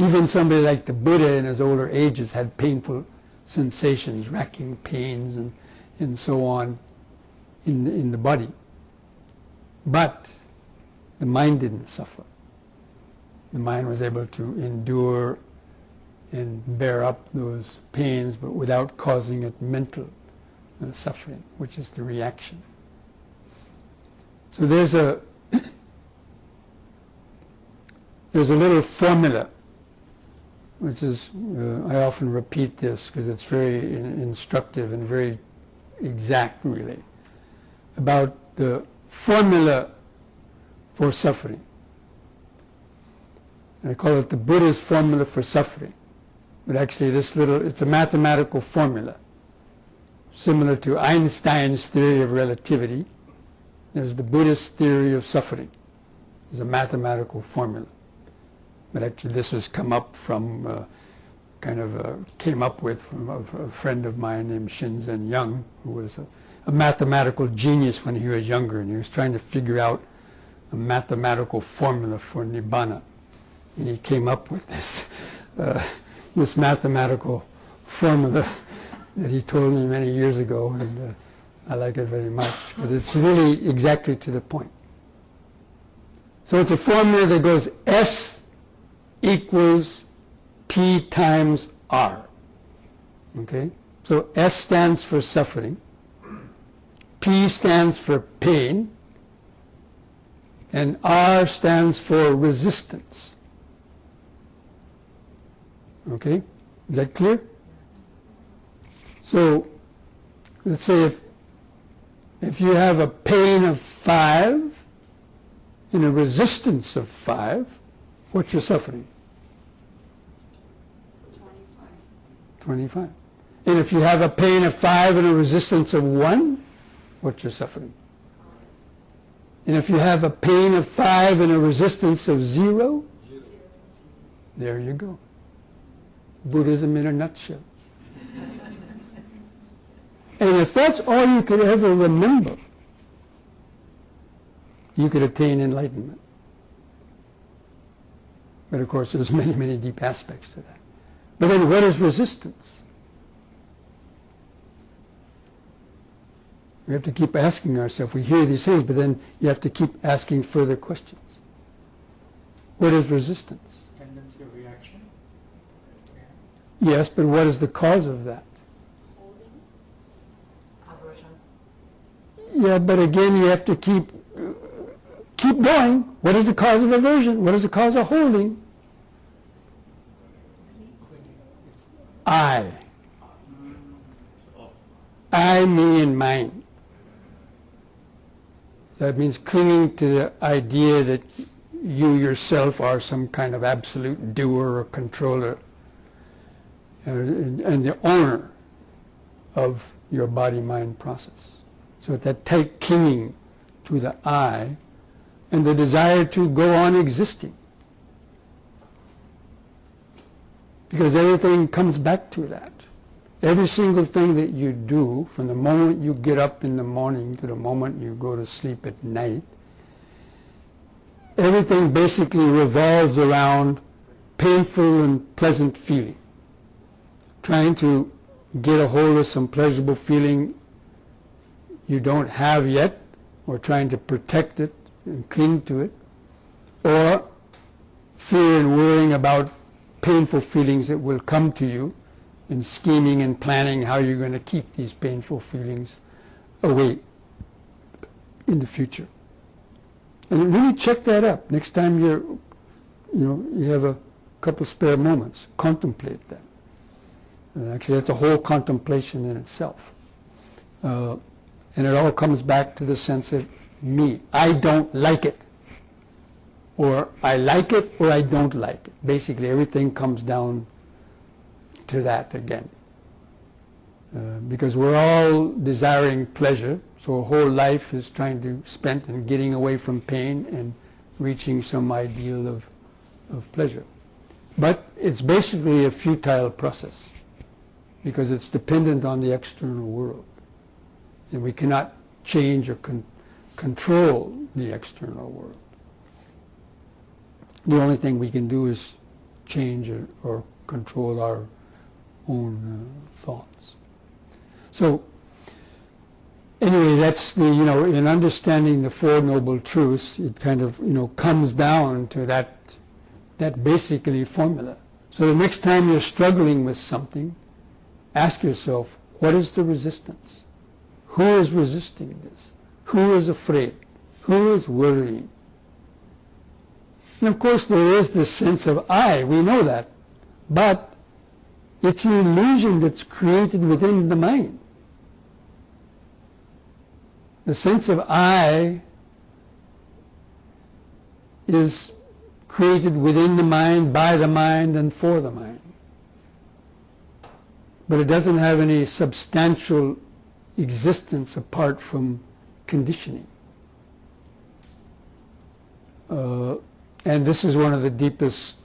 Even somebody like the Buddha in his older ages had painful sensations, racking pains and so on in the body. But the mind didn't suffer. The mind was able to endure and bear up those pains, but without causing it mental suffering, which is the reaction. So there's a little formula, which is, I often repeat this because it's very instructive and very exact, really, about the formula for suffering. I call it the Buddha's formula for suffering. But actually it's a mathematical formula, similar to Einstein's theory of relativity. There's the Buddhist theory of suffering. It's a mathematical formula. But actually this was come up from, came up with from a friend of mine named Shinzen Young, who was a mathematical genius when he was younger, and he was trying to figure out a mathematical formula for Nibbana. And he came up with this mathematical formula that he told me many years ago, and I like it very much, because it's really exactly to the point. So it's a formula that goes S equals P times R. Okay? So S stands for suffering, P stands for pain, and R stands for resistance. Okay? Is that clear? So let's say if you have a pain of 5 and a resistance of 5, what's your suffering? 25. And if you have a pain of 5 and a resistance of 1, what's your suffering? And if you have a pain of 5 and a resistance of 0, there you go. Buddhism in a nutshell. And if that's all you could ever remember, you could attain enlightenment. But of course there's many, many deep aspects to that. But then what is resistance? We have to keep asking ourselves. We hear these things, but then you have to keep asking further questions. What is resistance? Tendency of reaction. Yes, but what is the cause of that? Aversion. Yeah, but again, you have to keep going. What is the cause of aversion? What is the cause of holding? I, me, and mine. That means clinging to the idea that you yourself are some kind of absolute doer or controller and the owner of your body-mind process. So that tight clinging to the I and the desire to go on existing. Because everything comes back to that. Every single thing that you do, from the moment you get up in the morning to the moment you go to sleep at night, everything basically revolves around painful and pleasant feeling. Trying to get a hold of some pleasurable feeling you don't have yet, or trying to protect it and cling to it, or fear and worrying about painful feelings that will come to you, and scheming and planning how you're going to keep these painful feelings away in the future. And really check that up. Next time you have a couple spare moments, contemplate that. Actually, that's a whole contemplation in itself. And it all comes back to the sense of me. I don't like it. Or I like it, or I don't like it. Basically, everything comes down to that again. Because we're all desiring pleasure, so a whole life is spent in getting away from pain and reaching some ideal of pleasure. But it's basically a futile process, because it's dependent on the external world. And we cannot change or control the external world. The only thing we can do is change or control our own thoughts. So anyway, that's the, in understanding the Four Noble Truths, it kind of, comes down to that basically formula. So the next time you're struggling with something, ask yourself, what is the resistance? Who is resisting this? Who is afraid? Who is worrying? And of course there is this sense of I, we know that, but it's an illusion that's created within the mind. The sense of I is created within the mind, by the mind, and for the mind. But it doesn't have any substantial existence apart from conditioning. And this is one of the deepest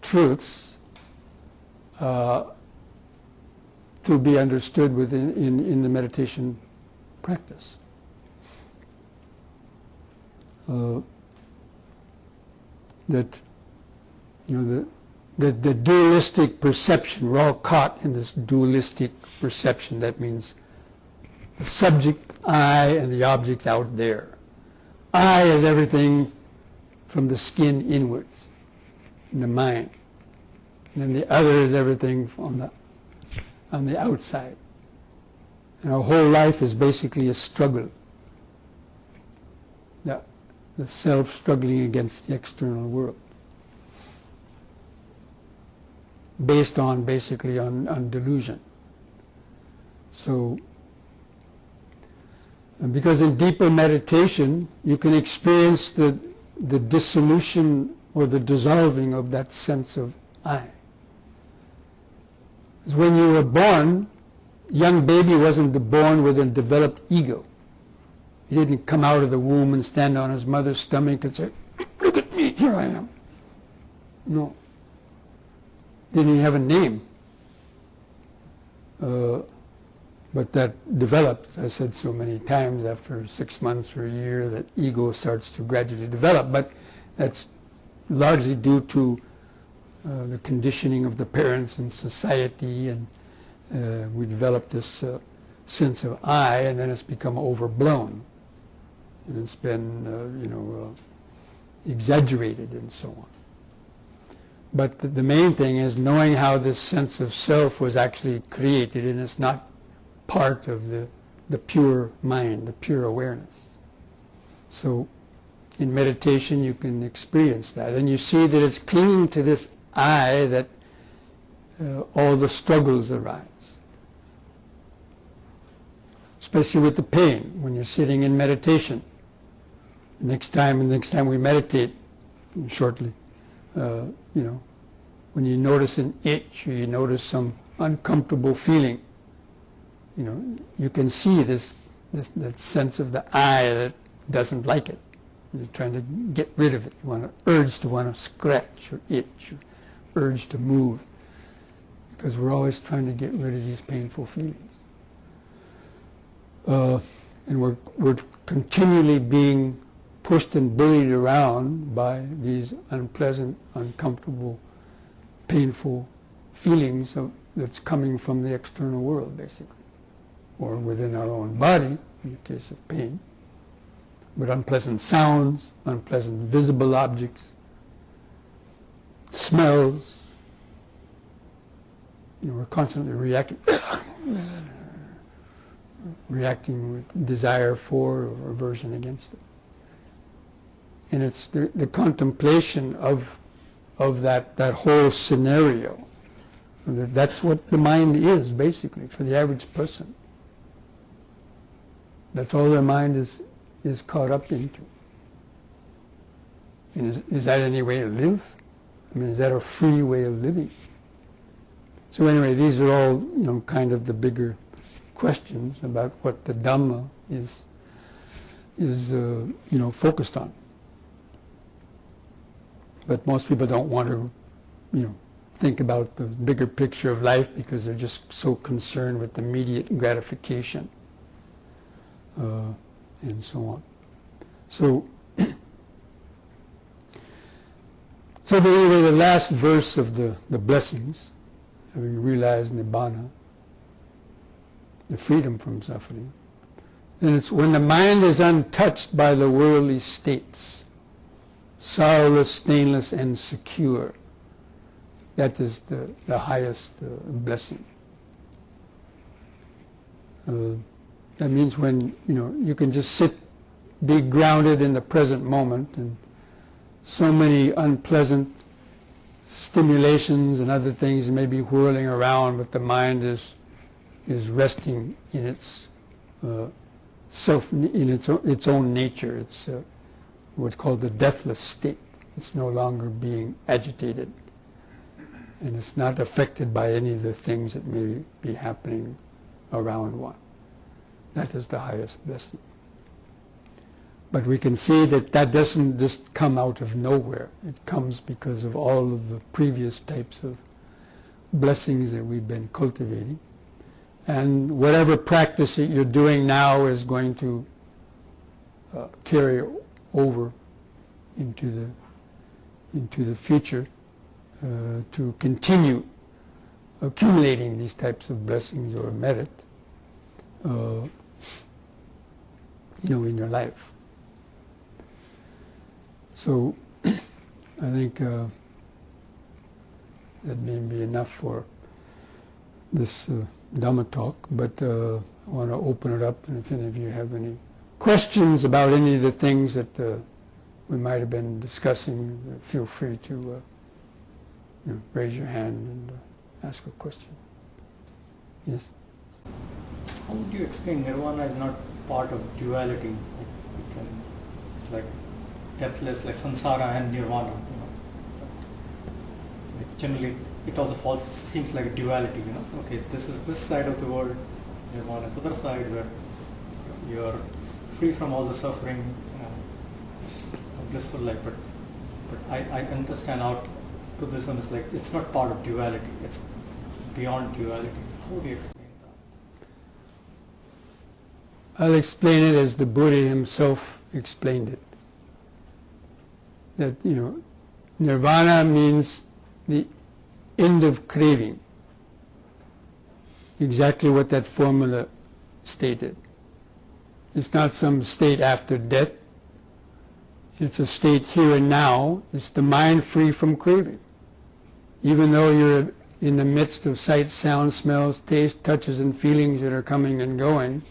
truths to be understood within in the meditation practice. That the dualistic perception, we're all caught in this dualistic perception. That means the subject, I, and the object out there. I is everything from the skin inwards, in the mind. And then the other is everything on the outside. And our whole life is basically a struggle. The self struggling against the external world. Based on, basically, on delusion. So, because in deeper meditation, you can experience the dissolution or the dissolving of that sense of I. Because when you were born, young baby wasn't born with a developed ego. He didn't come out of the womb and stand on his mother's stomach and say, look at me, here I am. No. Didn't even have a name. But that develops, as I said so many times, after 6 months or a year, that ego starts to gradually develop. But that's largely due to the conditioning of the parents and society, and we develop this sense of I, and then it's become overblown. And it's been, exaggerated and so on. But the main thing is knowing how this sense of self was actually created, and it's not part of the pure mind, the pure awareness. So in meditation you can experience that, and you see that it's clinging to this I that all the struggles arise. Especially with the pain, when you're sitting in meditation. Next time we meditate shortly, when you notice an itch or you notice some uncomfortable feeling, you can see that sense of the I that doesn't like it. You're trying to get rid of it. You want to scratch or itch or urge to move, because we're always trying to get rid of these painful feelings. And we're continually being pushed and bullied around by these unpleasant, uncomfortable, painful feelings that's coming from the external world, basically, or within our own body, in the case of pain, but unpleasant sounds, unpleasant visible objects, smells. We're constantly reacting with desire for or aversion against it. And it's the contemplation of that whole scenario. That's what the mind is, basically, for the average person. That's all their mind is caught up into. And is that any way to live? I mean, is that a free way of living? So anyway, these are all, kind of the bigger questions about what the Dhamma is focused on. But most people don't want to, think about the bigger picture of life because they're just so concerned with immediate gratification and so on. So So anyway, the last verse of the blessings, having realized Nibbana, the freedom from suffering, and it's when the mind is untouched by the worldly states, sorrowless, stainless, and secure. That is the highest blessing. That means when you can just sit, be grounded in the present moment, and so many unpleasant stimulations and other things may be whirling around, but the mind is resting in its self, in its own nature. It's what's called the deathless state. It's no longer being agitated, and it's not affected by any of the things that may be happening around one. That is the highest blessing. But we can see that that doesn't just come out of nowhere. It comes because of all of the previous types of blessings that we've been cultivating. And whatever practice that you're doing now is going to carry over into the future to continue accumulating these types of blessings or merit in your life. So I think that may be enough for this Dhamma talk, but I want to open it up, and if any of you have any questions about any of the things that we might have been discussing, feel free to raise your hand and ask a question. Yes? How would you explain Nirvana is not part of duality? It's like deathless, like samsara and nirvana. Like generally, it also seems like a duality. Okay, this is this side of the world, nirvana is the other side where you are free from all the suffering, a blissful life. But I understand out Buddhism is like it's not part of duality. It's beyond duality. So how do you explain that? I'll explain it as the Buddha himself explained it. That, nirvana means the end of craving. Exactly what that formula stated. It's not some state after death. It's a state here and now. It's the mind free from craving. Even though you're in the midst of sights, sounds, smells, tastes, touches, and feelings that are coming and going,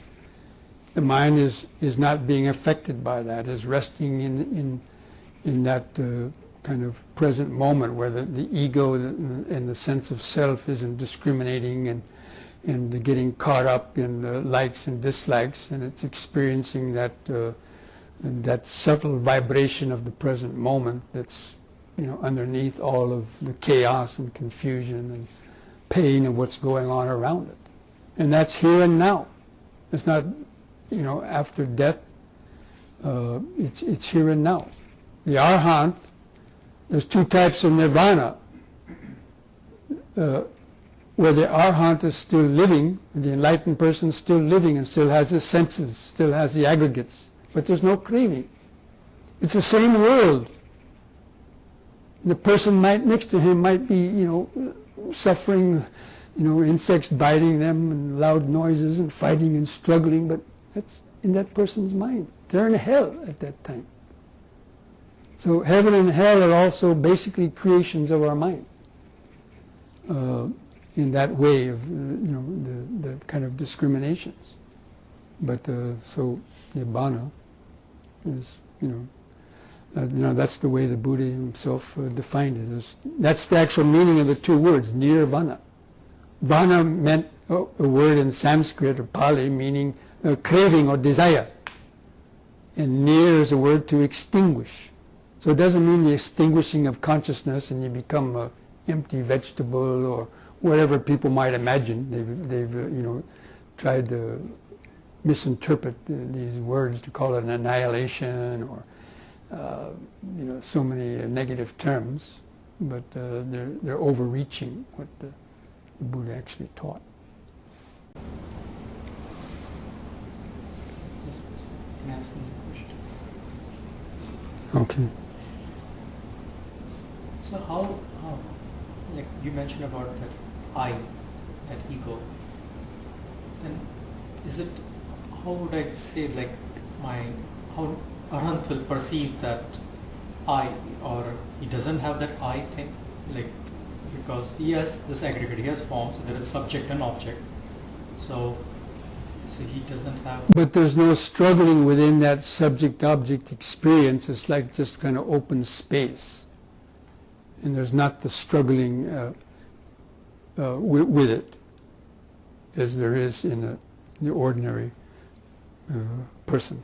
the mind is not being affected by that, is resting in that kind of present moment where the ego and the sense of self isn't discriminating and getting caught up in the likes and dislikes, and it's experiencing that subtle vibration of the present moment that's underneath all of the chaos and confusion and pain of what's going on around it. And that's here and now. It's not after death. It's here and now. The Arahant, there's two types of nirvana. Where the Arahant is still living, the enlightened person is still living and still has his senses, still has the aggregates, but there's no craving. It's the same world. The person next to him might be, suffering, insects biting them and loud noises and fighting and struggling, but that's in that person's mind. They're in hell at that time. So heaven and hell are also basically creations of our mind. In that way of the kind of discriminations, but so Nibbana is that's the way the Buddha himself defined it. That's the actual meaning of the two words, nirvana. Vana meant a word in Sanskrit or Pali meaning craving or desire, and nir is a word to extinguish. So it doesn't mean the extinguishing of consciousness and you become an empty vegetable or whatever people might imagine. They've tried to misinterpret these words to call it an annihilation or so many negative terms, but they're overreaching what the Buddha actually taught. Can I ask him a question? Okay. So how, like you mentioned about that I, that ego, then is it, how would I say, like how Arahant will perceive that I, or he doesn't have that I thing, like, because he has this aggregate, he has forms, so there is subject and object, so he doesn't have. But there's no struggling within that subject-object experience. It's like just kind of open space. And there's not the struggling with it as there is in the ordinary person.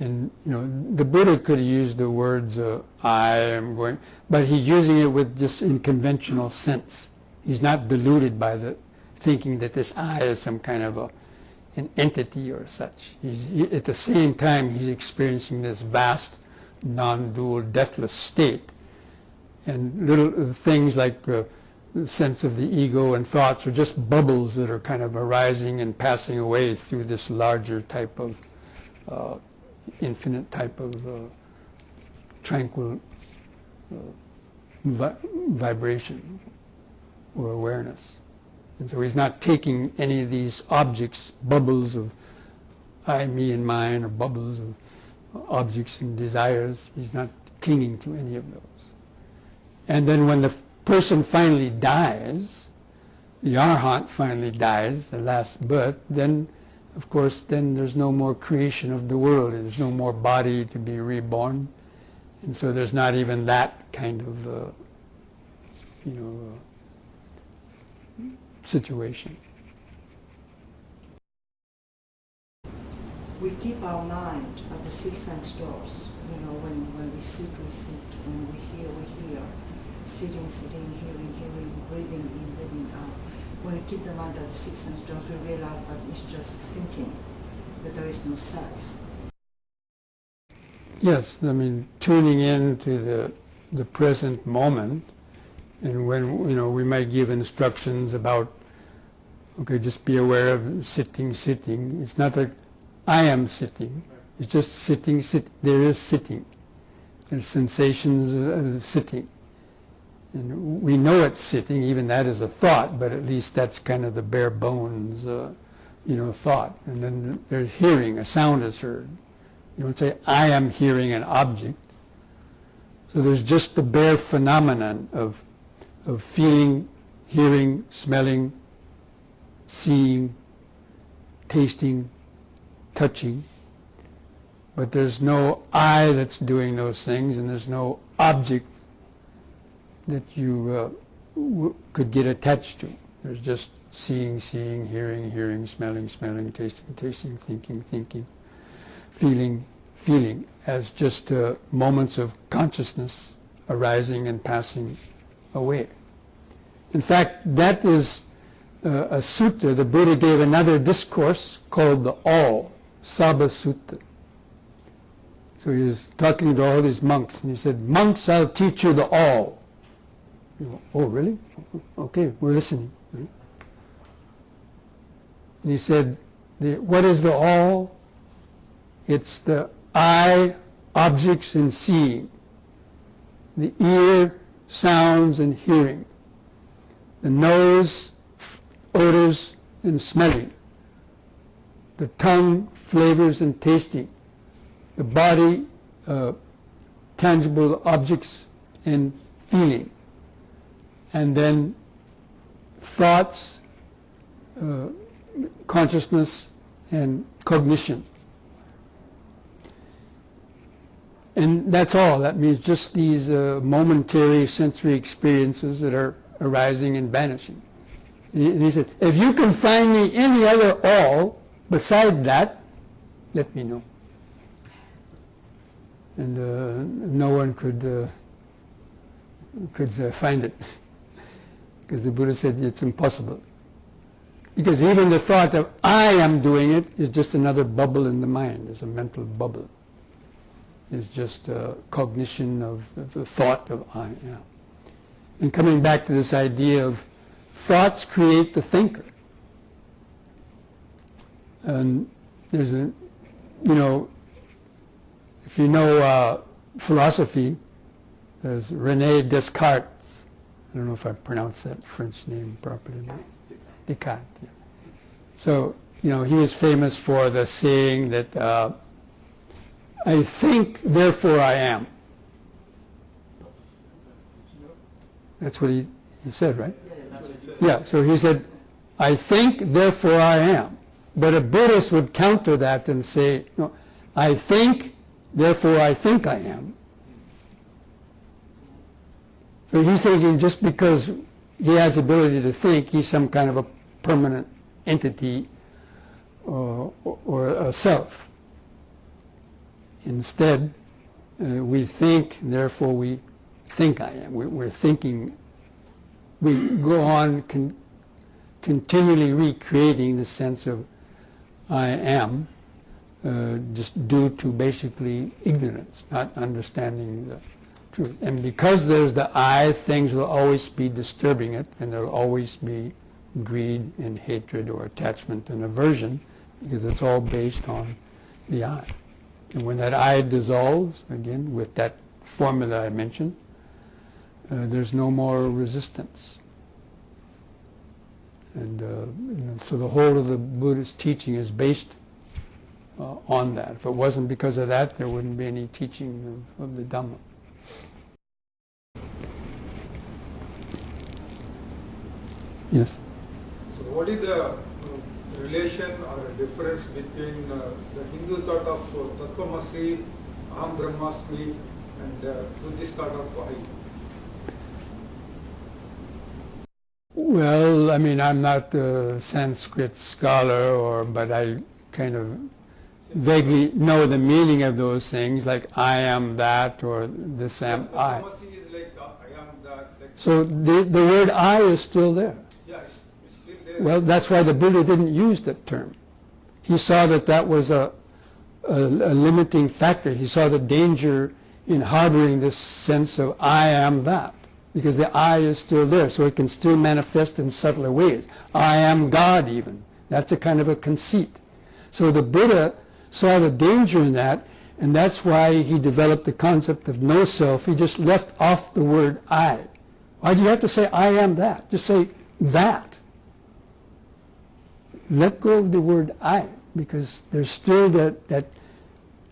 And the Buddha could have used the words I am going, but he's using it with just in conventional sense. He's not deluded by the thinking that this I is some kind of an entity or such. At the same time, he's experiencing this vast, non-dual, deathless state. And little things like the sense of the ego and thoughts are just bubbles that are kind of arising and passing away through this larger type of infinite type of tranquil vibration or awareness. And so he's not taking any of these objects, bubbles of I, me, and mine, or bubbles of objects and desires. He's not clinging to any of those. And then when the person finally dies, the Arahant finally dies, the last birth, then of course then there's no more creation of the world. There's no more body to be reborn. And so there's not even that kind of situation. We keep our mind at the six sense doors. When we sit, we sit. When we hear, we hear. Sitting, hearing, breathing in, breathing out. When we keep the mind at the six sense doors, we realize that it's just thinking, that there is no self. Yes, I mean, tuning in to the present moment, and when, we might give instructions about, okay, just be aware of sitting. It's not like I am sitting. It's just sitting. There is sitting. There's sensations of sitting. And we know it's sitting, even that is a thought, but at least that's kind of the bare bones, thought. And then there's hearing, a sound is heard. You don't say, I am hearing an object. So there's just the bare phenomenon of feeling, hearing, smelling, seeing, tasting, touching. But there's no I that's doing those things, and there's no object that you could get attached to. There's just seeing, hearing, smelling, tasting, thinking, feeling, as just moments of consciousness arising and passing away. In fact, that is a sutta. The Buddha gave another discourse called the All, Sabha Sutta. So he was talking to all these monks, and he said, monks, I'll teach you the All. Oh, really? Okay, we're listening. And he said, what is the All? It's the eye, objects and seeing, the ear, sounds and hearing, the nose, odors and smelling, the tongue, flavors and tasting, the body, tangible objects and feeling, and then thoughts, consciousness and cognition. And that's all. That means just these momentary sensory experiences that are arising and vanishing. And he said, if you can find me any other all beside that, let me know. And no one could find it. Because the Buddha said it's impossible. Because even the thought of I am doing it is just another bubble in the mind. It's a mental bubble. It's just a cognition of the thought of I. Yeah. And coming back to this idea of thoughts create the thinker. And there's a, if you know philosophy, There's René Descartes. I don't know if I pronounced that French name properly. Descartes. Yeah. So, he was famous for the saying that I think, therefore I am. That's what he said, right? Yeah, so he said, I think, therefore I am. But a Buddhist would counter that and say, no, I think, therefore I think I am. So he's thinking just because he has the ability to think, he's some kind of a permanent entity or a self. Instead, we think, therefore we think I am. We're thinking, we go on continually recreating the sense of I am, just due to basically ignorance, not understanding the truth. And because there's the I, things will always be disturbing it, and there will always be greed and hatred or attachment and aversion, because it's all based on the I. And when that I dissolves, again, with that formula I mentioned, there's no more resistance. And so the whole of the Buddhist teaching is based on that. If it wasn't because of that, there wouldn't be any teaching of the Dhamma. Yes? So what is the relation or difference between the Hindu thought of Tatvamasi, Aham Brahmasmi, and Buddhist thought of I? Well, I mean, I'm not a Sanskrit scholar, but I kind of vaguely know the meaning of those things, like I am that, or this am I. Tatvamasi is like I am that. Like So the word I is still there. yeah, it's still there. Well, that's why the Buddha didn't use that term. He saw that that was a limiting factor. He saw the danger in harboring this sense of I am that, because the I is still there, so it can still manifest in subtler ways. I am God even. That's a kind of a conceit. So the Buddha saw the danger in that, and that's why he developed the concept of no self. He just left off the word I. Why do you have to say I am that? Just say that. Let go of the word I, because there's still that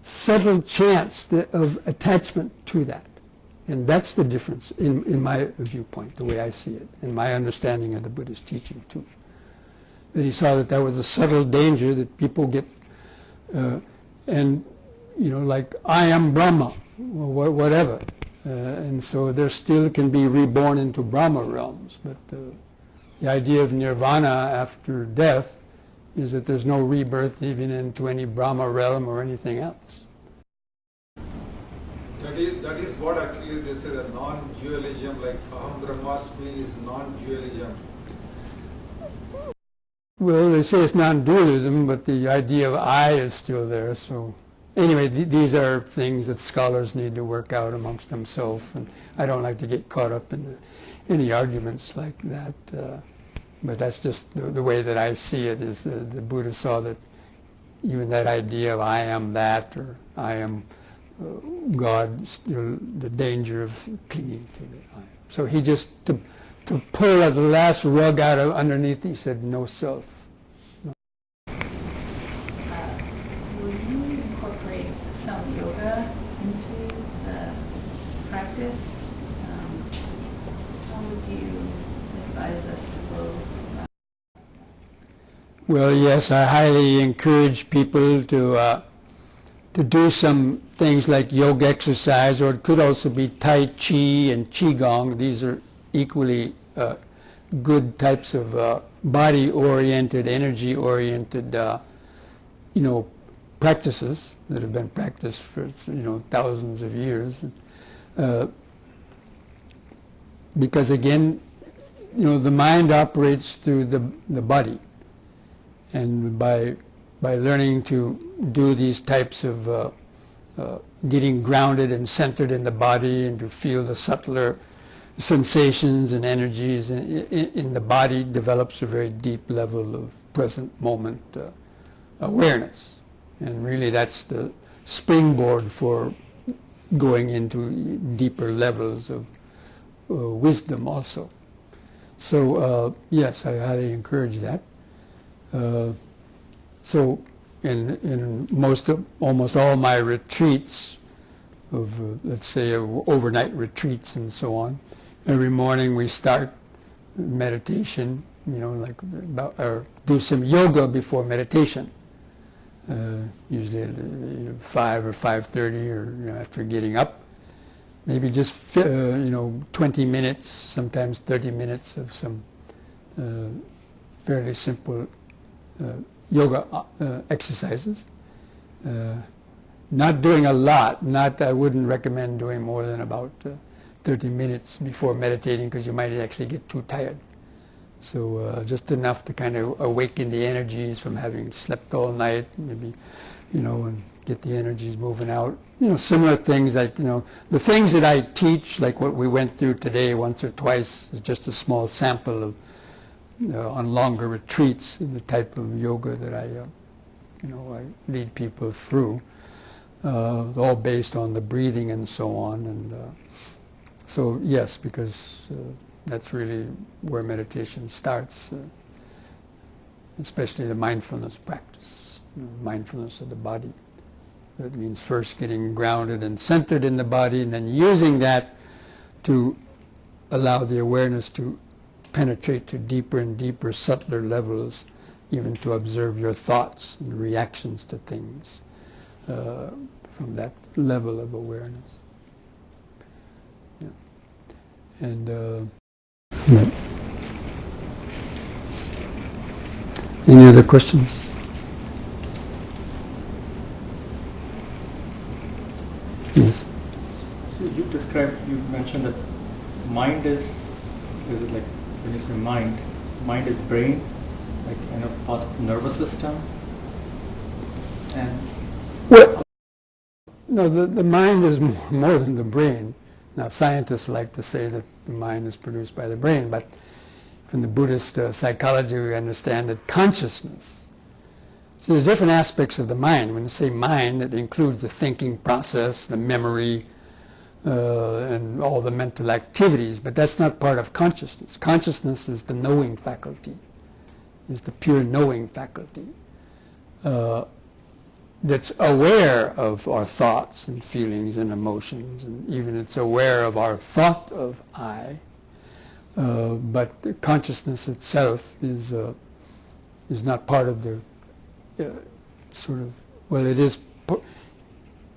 subtle chance of attachment to that. And that's the difference in my viewpoint, the way I see it, and my understanding of the Buddhist teaching too. That he saw that was a subtle danger that people get, like I am Brahma, or whatever. And so there still can be reborn into Brahma realms. But the idea of nirvana after death is that there's no rebirth even into any Brahma realm or anything else. That is what actually they say, the non-dualism, like Aham Brahmasmi is non-dualism. Well, they say it's non-dualism, but the idea of I is still there. So anyway, these are things that scholars need to work out amongst themselves, and I don't like to get caught up in any arguments like that. But that's just the way that I see it, is the Buddha saw that even that idea of I am that, or I am God, still the danger of clinging to the I. So he just, to pull the last rug out of underneath, he said, no self. No. Will you incorporate some yoga into the practice? How would you advise us to go? Well, yes, I highly encourage people to do some things like yoga exercise, or it could also be Tai Chi and Qigong. These are equally good types of body-oriented, energy-oriented, practices that have been practiced for thousands of years. Because again, the mind operates through the body, and by learning to do these types of getting grounded and centered in the body, and to feel the subtler sensations and energies in the body, develops a very deep level of present moment awareness. And really that's the springboard for going into deeper levels of wisdom also. So yes, I highly encourage that. So in almost all my retreats of let's say overnight retreats and so on, every morning we start meditation, like or do some yoga before meditation. Usually at 5 or 5:30, or after getting up, maybe just 20 minutes, sometimes 30 minutes of some fairly simple yoga exercises. Not doing a lot. I wouldn't recommend doing more than about 30 minutes before meditating, because you might actually get too tired. So just enough to kind of awaken the energies from having slept all night, maybe, and get the energies moving out. Similar things like, the things that I teach, like what we went through today once or twice, is just a small sample of, on longer retreats, in the type of yoga that I lead people through, all based on the breathing and so on. And so yes, because that's really where meditation starts, especially the mindfulness practice, mindfulness of the body. That means first getting grounded and centered in the body, and then using that to allow the awareness to penetrate to deeper and deeper, subtler levels, even to observe your thoughts and reactions to things from that level of awareness. Yeah. And any other questions? Yes. So you mentioned that mind is it like, when you say mind is brain, like past nervous system? And well, no, the mind is more than the brain. Now, scientists like to say that the mind is produced by the brain, but from the Buddhist psychology, we understand that consciousness. So there's different aspects of the mind. When you say mind, it includes the thinking process, the memory, and all the mental activities, but that's not part of consciousness. Consciousness is the knowing faculty, is the pure knowing faculty. That's aware of our thoughts and feelings and emotions, and even it's aware of our thought of I. But the consciousness itself is not part of the sort of, well,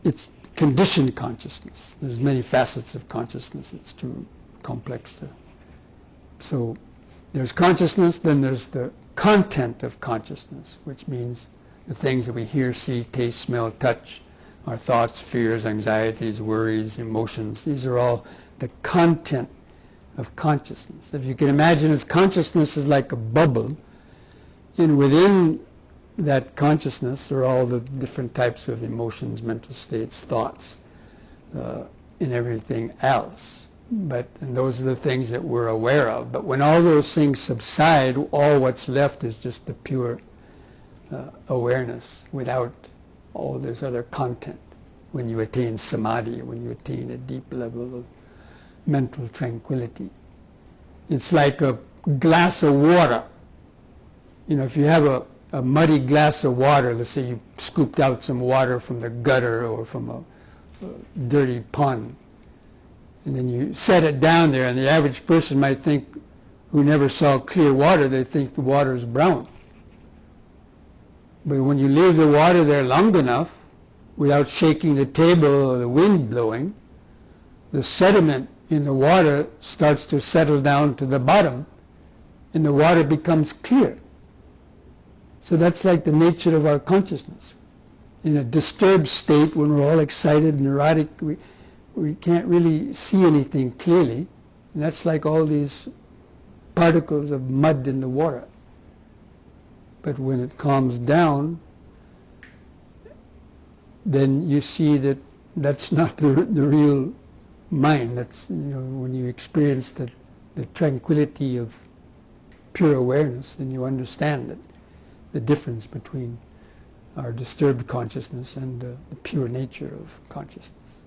it's conditioned consciousness. There's many facets of consciousness. It's too complex to. So there's consciousness, then there's the content of consciousness, which means the things that we hear, see, taste, smell, touch, our thoughts, fears, anxieties, worries, emotions. These are all the content of consciousness. If you can imagine, consciousness is like a bubble, and within that consciousness are all the different types of emotions, mental states, thoughts, and everything else. And those are the things that we're aware of. But when all those things subside, all what's left is just the pure awareness without all this other content. When you attain samadhi, when you attain a deep level of mental tranquility, it's like a glass of water. If you have a muddy glass of water, let's say you scooped out some water from the gutter or from a dirty pond, and then you set it down there, and the average person might think, who never saw clear water, they think the water is brown. But when you leave the water there long enough, without shaking the table or the wind blowing, the sediment in the water starts to settle down to the bottom, and the water becomes clear. So that's like the nature of our consciousness. In a disturbed state, when we're all excited, neurotic, we can't really see anything clearly. And that's like all these particles of mud in the water. But when it calms down, then you see that that's not the real mind. That's, when you experience the tranquility of pure awareness, then you understand that the difference between our disturbed consciousness and the pure nature of consciousness.